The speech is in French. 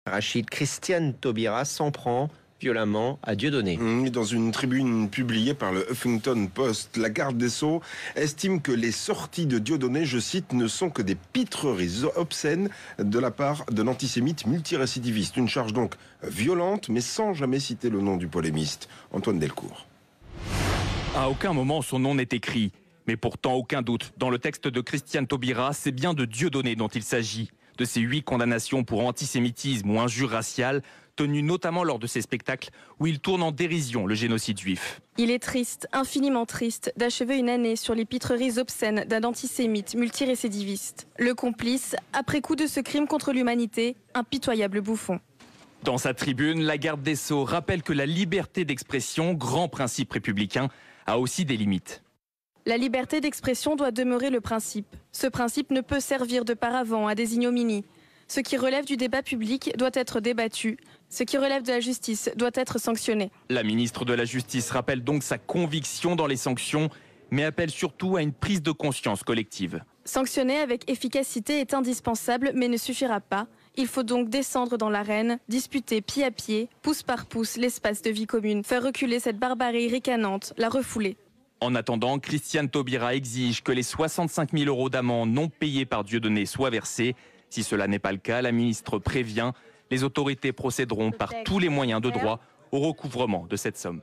Rachid, Christiane Taubira s'en prend violemment à Dieudonné. Dans une tribune publiée par le Huffington Post, la garde des Sceaux estime que les sorties de Dieudonné, je cite, ne sont que des pitreries obscènes de la part de l'antisémite multirécidiviste. Une charge donc violente, mais sans jamais citer le nom du polémiste. Antoine Delcourt. À aucun moment son nom n'est écrit. Mais pourtant, aucun doute. Dans le texte de Christiane Taubira, c'est bien de Dieudonné dont il s'agit. De ces 8 condamnations pour antisémitisme ou injure raciale, tenues notamment lors de ces spectacles où il tourne en dérision le génocide juif. Il est triste, infiniment triste, d'achever une année sur les pitreries obscènes d'un antisémite multirécidiviste. Le complice, après coup de ce crime contre l'humanité, un pitoyable bouffon. Dans sa tribune, la garde des Sceaux rappelle que la liberté d'expression, grand principe républicain, a aussi des limites. La liberté d'expression doit demeurer le principe. Ce principe ne peut servir de paravent à des ignominies. Ce qui relève du débat public doit être débattu. Ce qui relève de la justice doit être sanctionné. La ministre de la Justice rappelle donc sa conviction dans les sanctions, mais appelle surtout à une prise de conscience collective. Sanctionner avec efficacité est indispensable, mais ne suffira pas. Il faut donc descendre dans l'arène, disputer pied à pied, pouce par pouce, l'espace de vie commune, faire reculer cette barbarie ricanante, la refouler. En attendant, Christiane Taubira exige que les 65 000 € d'amende non payés par Dieudonné soient versés. Si cela n'est pas le cas, la ministre prévient, les autorités procéderont par tous les moyens de droit au recouvrement de cette somme.